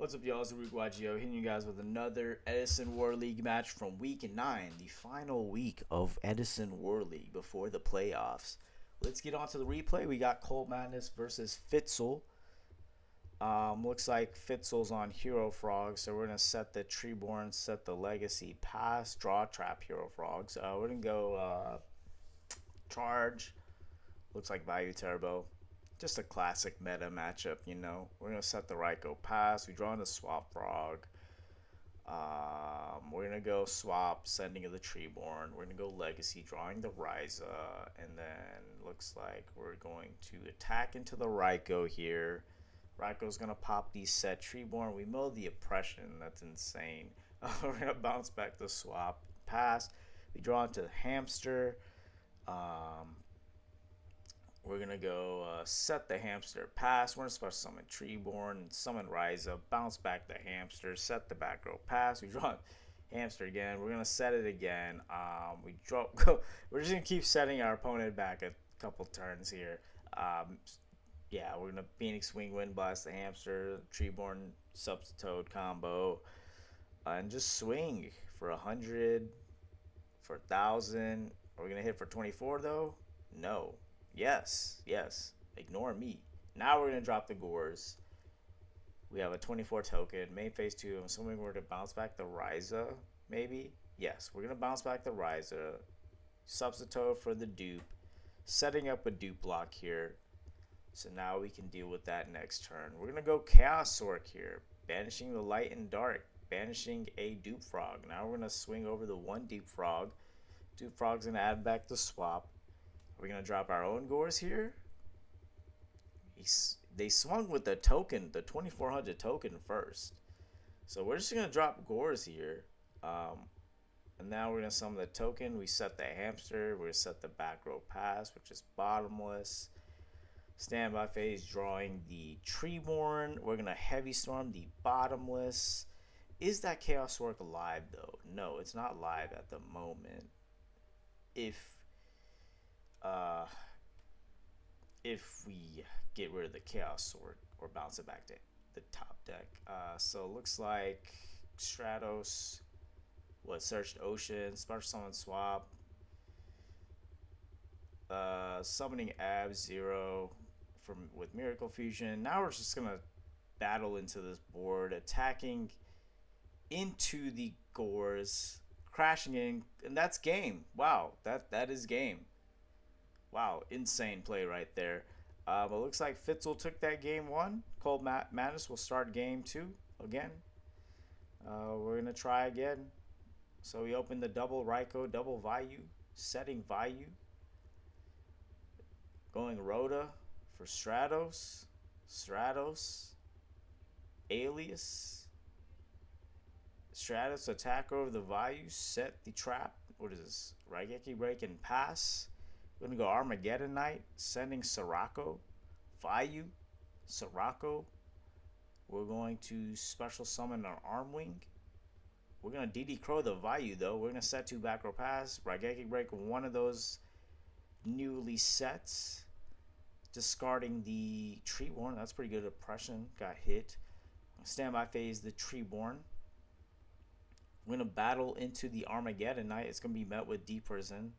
What's up, y'all? It's TheRookYGO hitting you guys with another Edison World League match from week 9, the final week of Edison World League before the playoffs. Let's get on to the replay. We got Coldmadness versus Fitzle. Looks like Fitzle's on Heero Frogs, so we're going to set the Treeborn, set the Legacy, pass, draw, trap Heero Frogs. We're going to go charge. Looks like Vayu Turbo. Just a classic meta matchup, you know. We're going to set the TheRookYGO pass. We draw in the swap frog. We're going to go swap, sending of the Treeborn. We're going to go legacy, drawing the Ryza. And then looks like we're going to attack into the TheRookYGO here. TheRookYGO's going to pop the set Treeborn. We mill the oppression. That's insane. We're going to bounce back the swap, pass. We draw into the hamster. We're going to go set the hamster, pass. We're going to special summon Treeborn, summon Ryza, bounce back the hamster, set the back row, pass. We draw hamster again. We're going to set it again. We're just going to keep setting our opponent back a couple turns here. Yeah, we're going to Phoenix Wing Wind Blast the hamster, Treeborn Substitute combo, and just swing for 100, for 1,000. Are we going to hit for 24 though? No. Yes. Ignore me. Now we're going to drop the Gores. We have a 24 token. Main phase 2. I'm assuming we're going to bounce back the Ryza, maybe? Yes, we're going to bounce back the Ryza. Substitute for the dupe. Setting up a dupe block here. So now we can deal with that next turn. We're going to go Chaos Sork here. Banishing the light and dark. Banishing a dupe frog. Now we're going to swing over the one dupe frog. Dupe frog's going to add back the swap. Are we going to drop our own Gores here? They swung with the token, the 2400 token first. So we're just going to drop Gores here. And now we're going to summon the token. We set the hamster. We're going to set the back row pass, which is bottomless. Standby phase, drawing the Treeborn. We're going to heavy storm the bottomless. Is that Chaos Work live though? No, it's not live at the moment. If we get rid of the Chaos Sword or bounce it back to the top deck. So it looks like Stratos, searched Ocean, special summon swap, summoning Ab 0 with Miracle Fusion. Now we're just gonna battle into this board, attacking into the Gores, crashing in, and that's game. Wow, that is game. Wow, insane play right there. But looks like Fitzle took that game 1. Coldmadness will start game 2 again. We're going to try again. So we open the double TheRookYGO, double Vayu, setting Vayu. Going Rhoda for Stratos. Alias. Stratos attack over the Vayu, set the trap. What is this? Raigeki break and pass. We're going to go Armageddon Knight, sending Sirocco, Vayu, Sirocco. We're going to special summon our Armwing. We're going to DD Crow the Vayu though. We're going to set 2 back row pass. Raigeki break one of those newly sets. Discarding the Treeborn. That's pretty good. Oppression got hit. Standby phase the Treeborn. We're going to battle into the Armageddon Knight. It's going to be met with Deep Prison.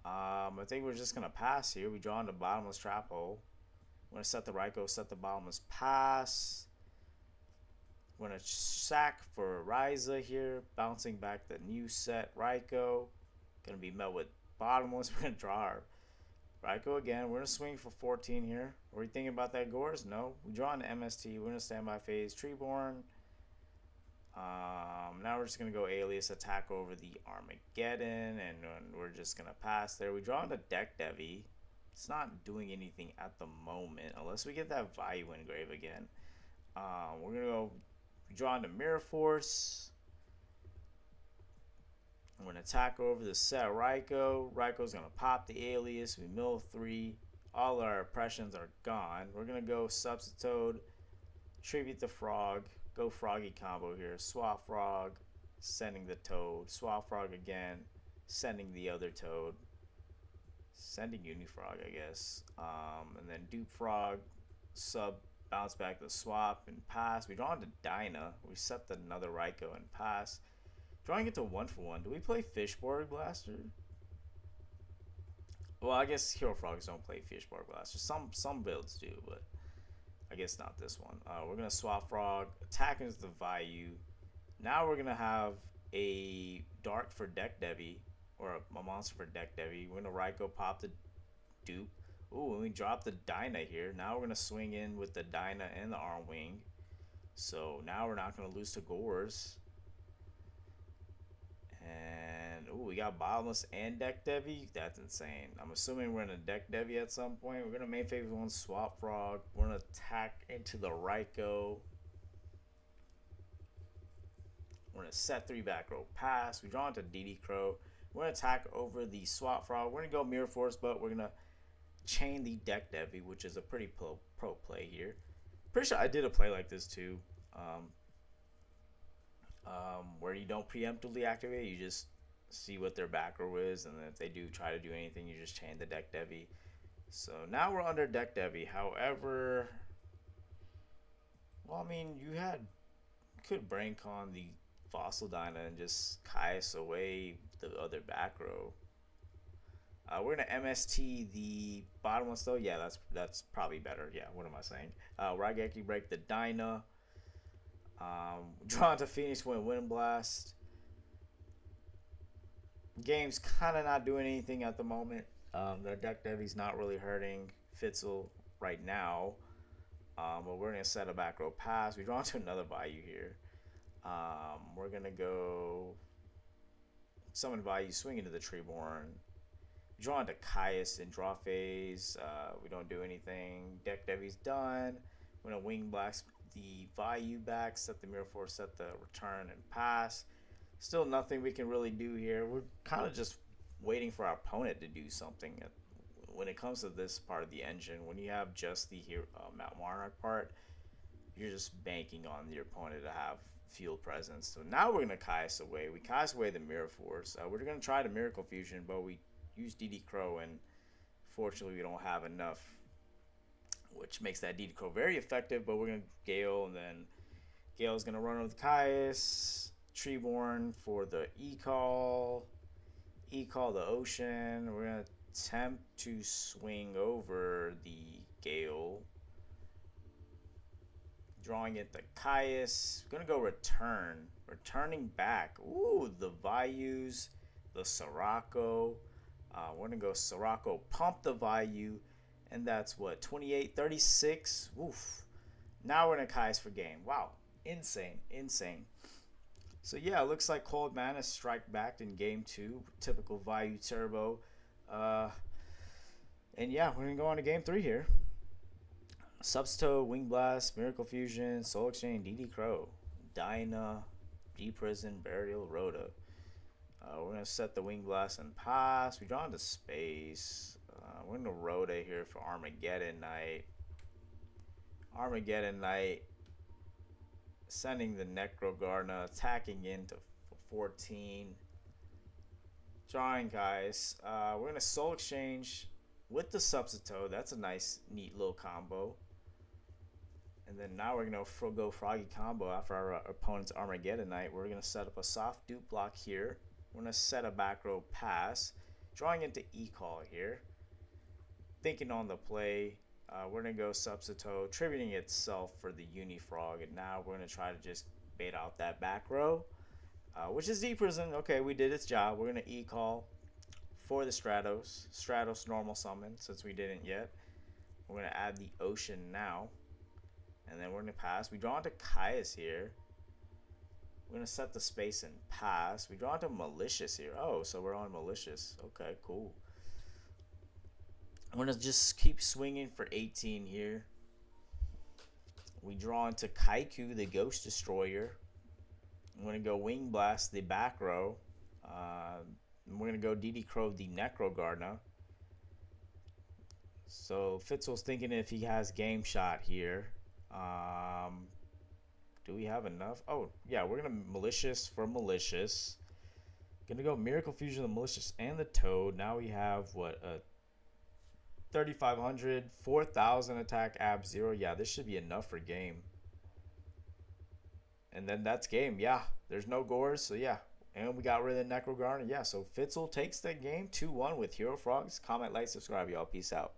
I think we're just going to pass here. We draw in the bottomless trap hole. We're going to set the TheRookYGO, set the bottomless pass. We're going to sack for Ryza here. Bouncing back the new set TheRookYGO. Going to be met with bottomless. We're going to draw our TheRookYGO again. We're going to swing for 14 here. Are we thinking about that Gores? No. We draw an MST. We're going to standby phase Treeborn. Now we're just going to go Alias, attack over the Armageddon, and we're just going to pass there. We draw into Deck Devi. It's not doing anything at the moment, unless we get that Vayu engrave again. We're going to go draw into Mirror Force. We're going to attack over the set TheRookYGO. TheRookYGO's going to pop the Alias. We mill 3. All our oppressions are gone. We're going to go Substitute, Tribute the Frog. Go Froggy combo here. Swap Frog, sending the Toad. Swap Frog again, sending the other Toad. Sending Unifrog, I guess. And then Dupe Frog, sub bounce back the swap and pass. We draw into Dyna. We set another Raikou and pass. Drawing it to 1-for-1. Do we play Fishborg Blaster? Well, I guess Hero Frogs don't play Fishborg Blaster. Some builds do, but I guess not this one. We're gonna swap Frog, attack into the Vayu. Now we're gonna have a Dark for Deck Devi, or a monster for Deck Devi. We're gonna Raikou pop the dupe. Ooh, and we drop the Dyna here. Now we're gonna swing in with the Dyna and the Arm Wing. So now we're not gonna lose to Gores. And ooh, we got Bottomless and Deck Devi. That's insane. I'm assuming we're gonna Deck Devi at some point. We're gonna main phase one swap Frog. We're gonna attack into the Raikou. We're gonna set 3 back row pass. We draw into DD Crow. We're gonna attack over the swap Frog. We're gonna go Mirror Force, but we're gonna chain the Deck Devi, which is a pretty pro play here. Pretty sure I did a play like this too. Where you don't preemptively activate, you just see what their back row is, and then if they do try to do anything, you just chain the Deck Devi. So now we're under Deck Devi. However, well, I mean, you could brain con the Fossil Dyna and just Caius away the other back row. We're gonna MST the Bottomless though. Yeah, that's probably better. Yeah, what am I saying? Raigeki break the Dyna. Draw into Phoenix Wind Blast. Game's kind of not doing anything at the moment. Their Deck Devi's not really hurting Fitzle right now. But we're gonna set a back row pass. We draw into another Vayu here. We're gonna go summon Vayu, swing into the Treeborn. Draw into Caius in draw phase. We don't do anything. Deck Devi's done. We're gonna Wing Blast the Vayu back, set the Mirror Force, set the return and pass. Still nothing we can really do here. We're kind of just waiting for our opponent to do something. When it comes to this part of the engine, when you have just the Mount Monarch part, you're just banking on your opponent to have field presence. So now we're gonna Caius away. We Caius away the Mirror Force. We're gonna try the Miracle Fusion, but we use DD Crow, and fortunately we don't have enough, which makes that DD Crow very effective. But we're gonna Gale, and then Gale's gonna run with Caius, Treeborn for the E-Call the Ocean. We're gonna attempt to swing over the Gale, drawing it the Caius. Gonna go returning back. Ooh, the Vayus, the Sirocco. We're gonna go Sirocco, pump the Vayu, and that's what, 28, 36. Oof. Now we're gonna Caius for game. Wow, insane. So yeah, it looks like Coldmadness strike back in game 2, typical Vayu turbo. And yeah, we're gonna go on to game 3 here. Substo, Wing Blast, Miracle Fusion, Soul Exchange, DD Crow, Dyna, D-Prison, Burial, Rhoda. We're going to set the Wing Blast and pass. We draw into space. We're going to Rhoda here for Armageddon Knight. Sending the Necrogarna, attacking into 14. Drawing, guys. We're going to Soul Exchange with the Substo. That's a nice, neat little combo. And then now we're going to go Froggy combo after our opponent's Armageddon Knight. We're going to set up a soft dupe block here. We're going to set a back row pass. Drawing into E-Call here. Thinking on the play. We're going to go Substo, tributing itself for the Unifrog. And now we're going to try to just bait out that back row. Which is D-Prison. Okay, we did its job. We're going to E-Call for the Stratos. Stratos normal summon, since we didn't yet. We're going to add the Ocean now. And then we're going to pass. We draw into Caius here. We're going to set the space and pass. We draw into Malicious here. Oh, so we're on Malicious. Okay, cool. I'm going to just keep swinging for 18 here. We draw into Kaiku, the Ghost Destroyer. I'm going to go Wing Blast, the back row. We're going to go DD Crow, the Necrogarna. So Fitzle's thinking if he has Game Shot here. Do we have enough? Oh, yeah, we're going to Malicious for Malicious. Going to go Miracle Fusion, the Malicious, and the Toad. Now we have, what, 3,500, 4,000 attack, ab 0. Yeah, this should be enough for game. And then that's game. Yeah, there's no gores, so yeah. And we got rid of the Necro Garner. Yeah, so Fitzle takes the game 2-1 with Hero Frogs. Comment, like, subscribe, y'all. Peace out.